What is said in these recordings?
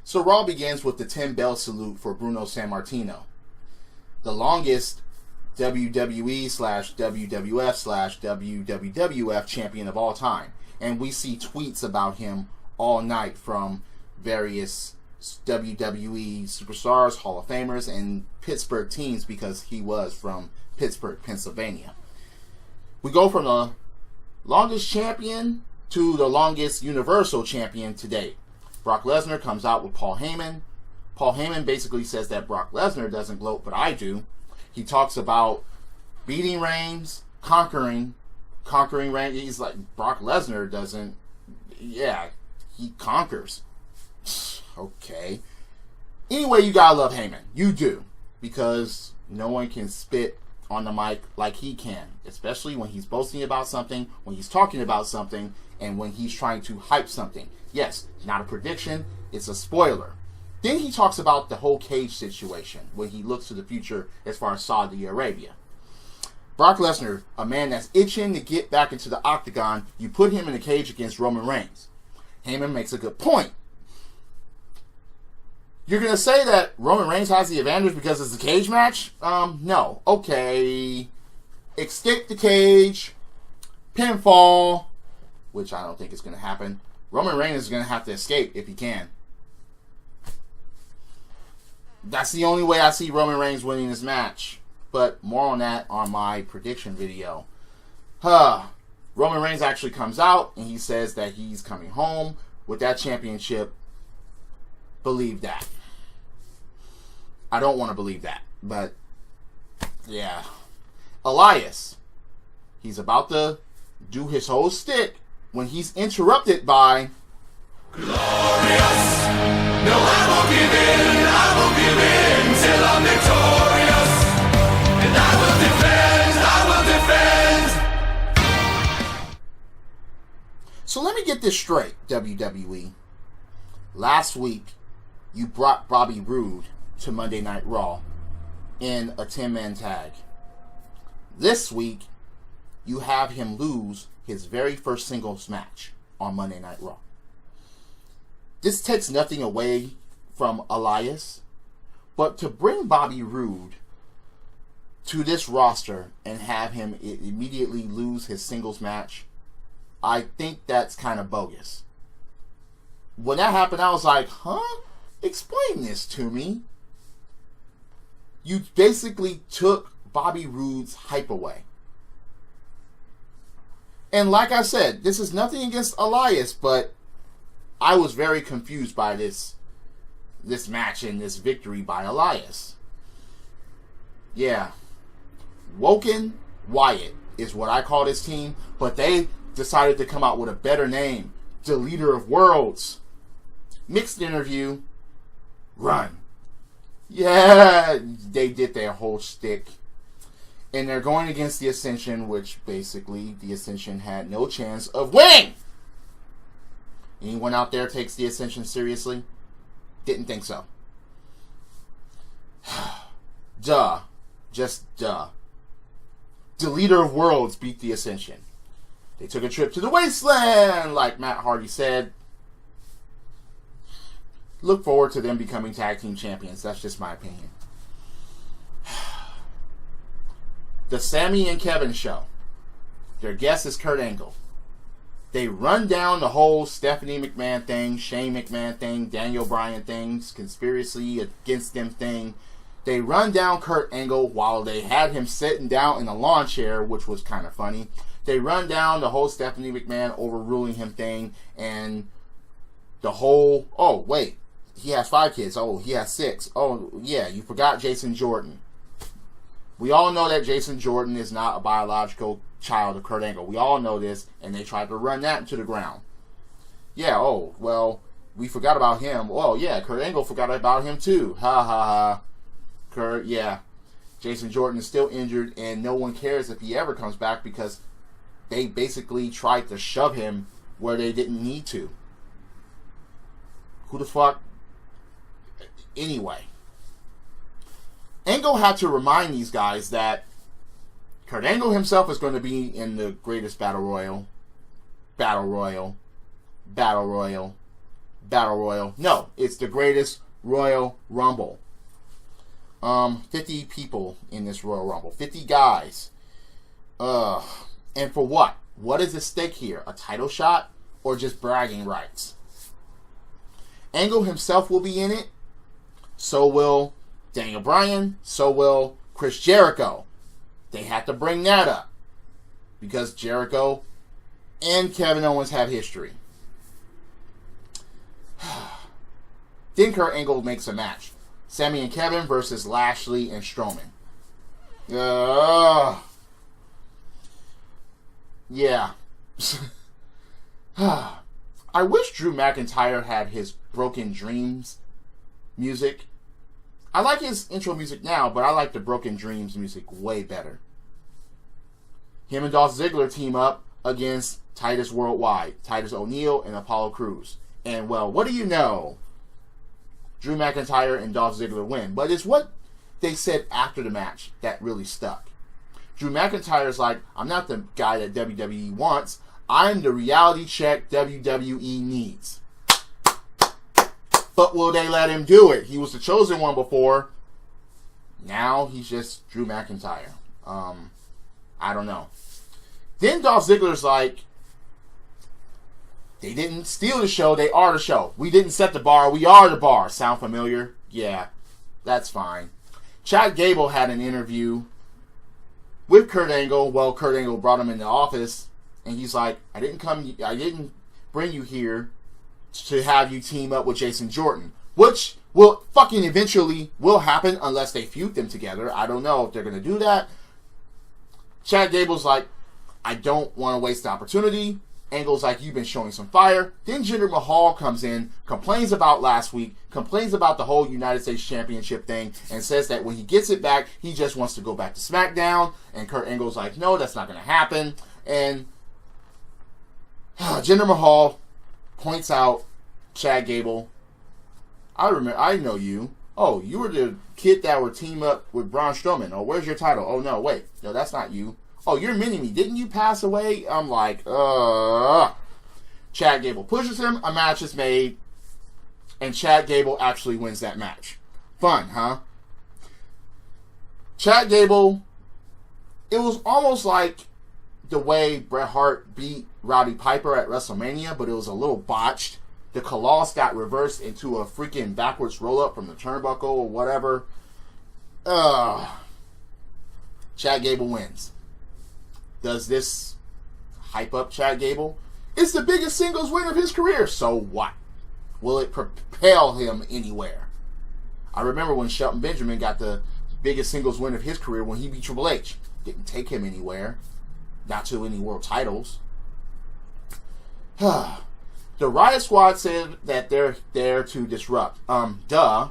So Raw begins with the 10-bell salute for Bruno Sammartino, the longest WWE/WWF/WWF champion of all time. And we see tweets about him all night from various WWE superstars, Hall of Famers, and Pittsburgh teams because he was from Pittsburgh, Pennsylvania. We go from the longest champion to the longest Universal champion to date. Brock Lesnar comes out with Paul Heyman. Paul Heyman basically says that Brock Lesnar doesn't gloat, but I do. He talks about beating Reigns, conquering Reigns. He's like, Brock Lesnar doesn't. Yeah, he conquers. Okay. Anyway, you gotta love Heyman. You do. Because no one can spit on the mic like he can. Especially when he's boasting about something, when he's talking about something, and when he's trying to hype something. Yes, not a prediction, it's a spoiler. Then he talks about the whole cage situation when he looks to the future as far as Saudi Arabia. Brock Lesnar, a man that's itching to get back into the octagon, you put him in a cage against Roman Reigns. Heyman makes a good point. You're going to say that Roman Reigns has the advantage because it's a cage match? No. Okay. Escape the cage. Pinfall. Which I don't think is going to happen. Roman Reigns is going to have to escape if he can. That's the only way I see Roman Reigns winning this match. But more on that on my prediction video. Roman Reigns actually comes out and he says that he's coming home with that championship. Believe that. I don't want to believe that. But, yeah. Elias. He's about to do his whole stick when he's interrupted by Glorious. No, I won't give in till I'm victorious. And I will defend. So let me get this straight, WWE. Last week, you brought Bobby Roode to Monday Night Raw in a 10-man tag. This week, you have him lose his very first singles match on Monday Night Raw. This takes nothing away from Elias, but to bring Bobby Roode to this roster and have him immediately lose his singles match, I think that's kind of bogus. When that happened, I was like, huh? Explain this to me. You basically took Bobby Roode's hype away. And like I said, this is nothing against Elias, but I was very confused by this match and this victory by Elias. Yeah. Woken Wyatt is what I call this team, but they decided to come out with a better name. The Leader of Worlds. Mixed interview. Run. Yeah, they did their whole shtick. And they're going against the Ascension, which basically the Ascension had no chance of winning. Anyone out there takes the Ascension seriously? Didn't think so. Duh. Just duh. The Leader of Worlds beat the Ascension. They took a trip to the wasteland, like Matt Hardy said. Look forward to them becoming tag team champions. That's just my opinion. The Sami and Kevin Show. Their guest is Kurt Angle. They run down the whole Stephanie McMahon thing, Shane McMahon thing, Daniel Bryan things, conspiracy against them thing. They run down Kurt Angle while they had him sitting down in a lawn chair, which was kind of funny. They run down the whole Stephanie McMahon overruling him thing and the whole, oh, wait, he has 5 kids. Oh, he has 6. Oh, yeah, you forgot Jason Jordan. We all know that Jason Jordan is not a biological child of Kurt Angle. We all know this, and they tried to run that into the ground. Yeah, oh, well, we forgot about him. Oh, yeah, Kurt Angle forgot about him too. Ha, ha, ha. Kurt, yeah. Jason Jordan is still injured, and no one cares if he ever comes back because they basically tried to shove him where they didn't need to. Who the fuck? Anyway. Angle had to remind these guys that Kurt Angle himself is going to be in the greatest battle royal, battle royal, battle royal, Battle Royal. No, it's the greatest Royal Rumble. 50 people in this Royal Rumble. 50 guys. And for what? What is at stake here? A title shot or just bragging rights? Angle himself will be in it. So will Daniel Bryan. So will Chris Jericho. They have to bring that up. Because Jericho and Kevin Owens have history. Then Kurt Angle makes a match. Sami and Kevin versus Lashley and Strowman. Yeah. I wish Drew McIntyre had his Broken Dreams music. I like his intro music now, but I like the Broken Dreams music way better. Him and Dolph Ziggler team up against Titus Worldwide, Titus O'Neil and Apollo Crews. And, well, what do you know? Drew McIntyre and Dolph Ziggler win. But it's what they said after the match that really stuck. Drew McIntyre's like, I'm not the guy that WWE wants. I'm the reality check WWE needs. But will they let him do it? He was the chosen one before. Now he's just Drew McIntyre. I don't know. Then Dolph Ziggler's like, they didn't steal the show, they are the show. We didn't set the bar, we are the bar. Sound familiar? Yeah, that's fine. Chad Gable had an interview with Kurt Angle. Well, Kurt Angle brought him in the office, and he's like, I didn't bring you here to have you team up with Jason Jordan, which will fucking eventually will happen unless they feud them together. I don't know if they're going to do that. Chad Gable's like, I don't want to waste the opportunity. Angle's like, you've been showing some fire. Then Jinder Mahal comes in, complains about last week, complains about the whole United States Championship thing, and says that when he gets it back, he just wants to go back to SmackDown. And Kurt Angle's like, no, that's not going to happen. And Jinder Mahal points out Chad Gable. I know you. Oh, you were the kid that would team up with Braun Strowman. Oh, where's your title? Oh, no, wait. No, that's not you. Oh, you're mini-me. Didn't you pass away? I'm like, Chad Gable pushes him. A match is made. And Chad Gable actually wins that match. Fun, huh? Chad Gable, it was almost like the way Bret Hart beat Roddy Piper at WrestleMania, but it was a little botched. The Colossus got reversed into a freaking backwards roll-up from the turnbuckle or whatever. Chad Gable wins. Does this hype up Chad Gable? It's the biggest singles win of his career. So what? Will it propel him anywhere? I remember when Shelton Benjamin got the biggest singles win of his career when he beat Triple H. Didn't take him anywhere. Not to any world titles. The Riot Squad said that they're there to disrupt. Duh.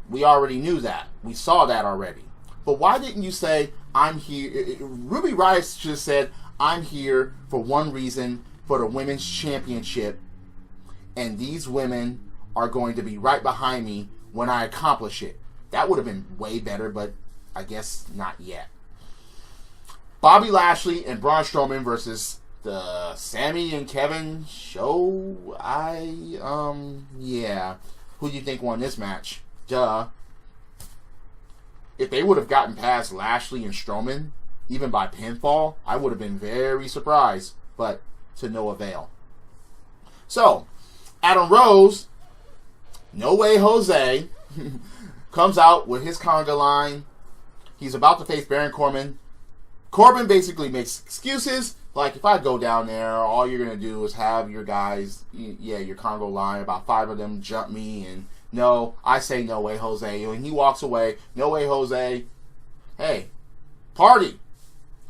We already knew that. We saw that already. But why didn't you say, I'm here? Ruby Riott just said, I'm here for one reason, for the women's championship. And these women are going to be right behind me when I accomplish it. That would have been way better, but I guess not yet. Bobby Lashley and Braun Strowman versus the Sami and Kevin Show. Yeah. Who do you think won this match? Duh. If they would have gotten past Lashley and Strowman, even by pinfall, I would have been very surprised, but to no avail. So, Adam Rose, No Way Jose, comes out with his conga line. He's about to face Baron Corbin. Corbin basically makes excuses, like, if I go down there, all you're going to do is have your guys, your conga line, about 5 of them jump me, and no, I say no way, Jose. And he walks away. No way, Jose. Hey, party.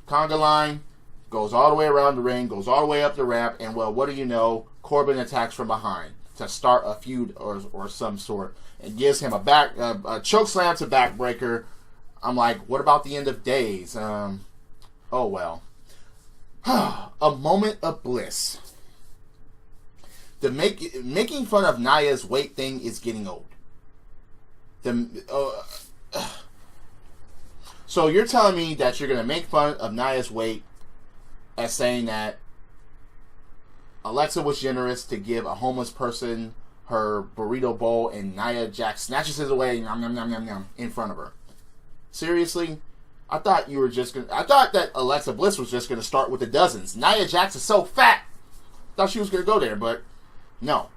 Conga line goes all the way around the ring, goes all the way up the ramp, and well, what do you know? Corbin attacks from behind to start a feud or some sort, and gives him a choke slam to backbreaker. I'm like, what about the end of days? Oh well. A moment of bliss. The making fun of Nia's weight thing is getting old. So you're telling me that you're going to make fun of Nia's weight as saying that Alexa was generous to give a homeless person her burrito bowl, and Nia Jax snatches it away, nom, nom, nom, nom, nom, in front of her. Seriously? I thought that Alexa Bliss was just gonna start with the dozens. Nia Jax is so fat. Thought she was gonna go there, but no.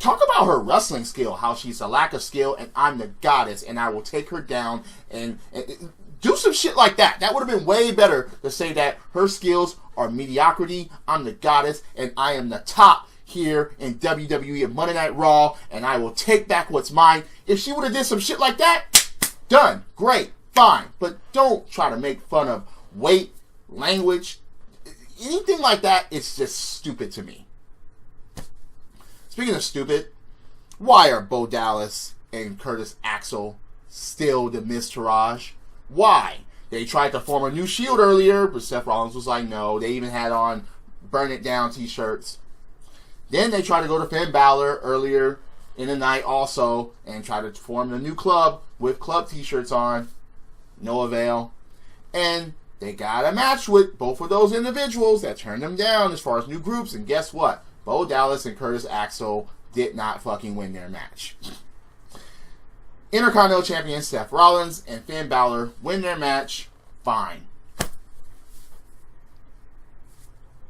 Talk about her wrestling skill, how she's a lack of skill, and I'm the goddess, and I will take her down, and do some shit like that. That would have been way better to say that her skills are mediocrity, I'm the goddess, and I am the top here in WWE and Monday Night Raw, and I will take back what's mine. If she would have did some shit like that, done, great, fine. But don't try to make fun of weight, language, anything like that. It's just stupid to me. Speaking of stupid, why are Bo Dallas and Curtis Axel still the Miz Taraj? Why? They tried to form a new Shield earlier, but Seth Rollins was like, no. They even had on Burn It Down t-shirts. Then they tried to go to Finn Balor earlier in the night also and try to form a new club with club t-shirts on. No avail. And they got a match with both of those individuals that turned them down as far as new groups. And guess what? Bo Dallas and Curtis Axel did not fucking win their match. Intercontinental Champion Seth Rollins and Finn Balor win their match. Fine.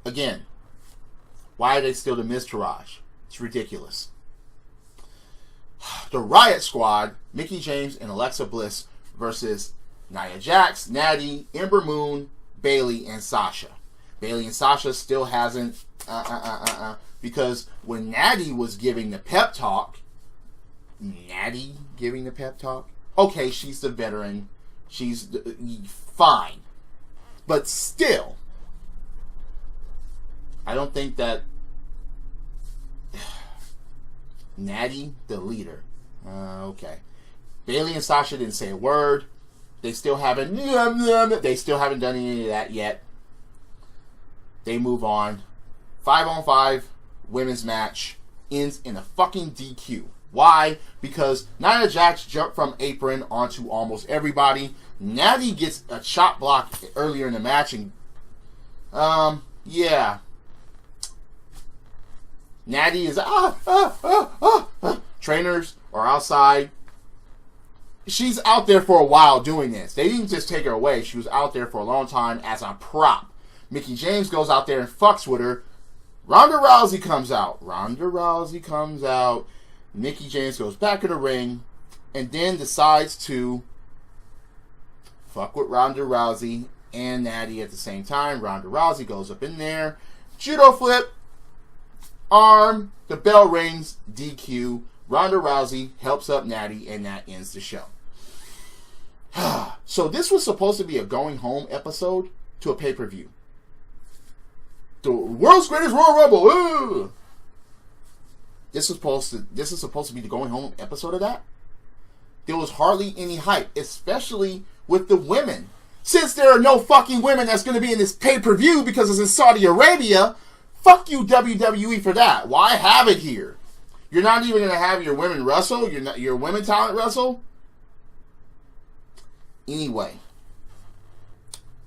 Again, why are they still the Miz Taraj? It's ridiculous. The Riot Squad, Mickie James and Alexa Bliss versus Nia Jax, Natty, Ember Moon, Bayley, and Sasha. Bayley and Sasha still hasn't because when Natty was giving the pep talk, okay, she's the veteran, she's fine, but still, I don't think that Natty, the leader, okay. Bayley and Sasha didn't say a word. They still haven't done any of that yet. They move on. 5-on-5 women's match ends in a fucking DQ. Why? Because Nia Jax jumped from apron onto almost everybody. Natty gets a chop block earlier in the match, and yeah. Natty is trainers are outside. She's out there for a while doing this. They didn't just take her away. She was out there for a long time as a prop. Mickie James goes out there and fucks with her. Ronda Rousey comes out. Mickie James goes back in the ring and then decides to fuck with Ronda Rousey and Natty at the same time. Ronda Rousey goes up in there. Judo flip. Arm. The bell rings. DQ. Ronda Rousey helps up Natty, and that ends the show. So this was supposed to be a going home episode to a pay-per-view. The world's greatest Royal Rumble. Ooh. This is supposed to be the going home episode of that. There was hardly any hype, especially with the women. Since there are no fucking women that's going to be in this pay-per-view because it's in Saudi Arabia, fuck you WWE for that. Why have it here? You're not even going to have your women wrestle? Your women talent wrestle? Anyway,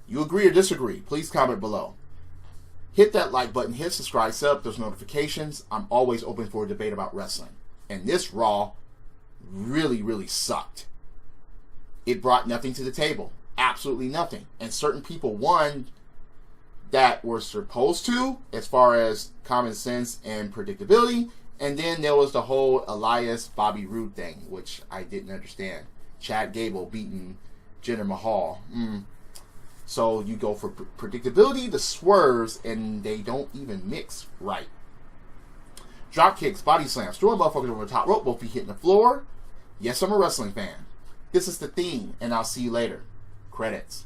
you agree or disagree? Please comment below. Hit that like button, hit subscribe, set up those notifications. I'm always open for a debate about wrestling. And this Raw really, really sucked. It brought nothing to the table. Absolutely nothing. And certain people won that were supposed to, as far as common sense and predictability. And then there was the whole Elias Bobby Roode thing, which I didn't understand. Chad Gable beating Jinder Mahal. So you go for predictability, the swerves, and they don't even mix right. Drop kicks, body slams, throwing motherfuckers over the top rope, both feet hitting the floor. Yes, I'm a wrestling fan. This is the theme, and I'll see you later. Credits.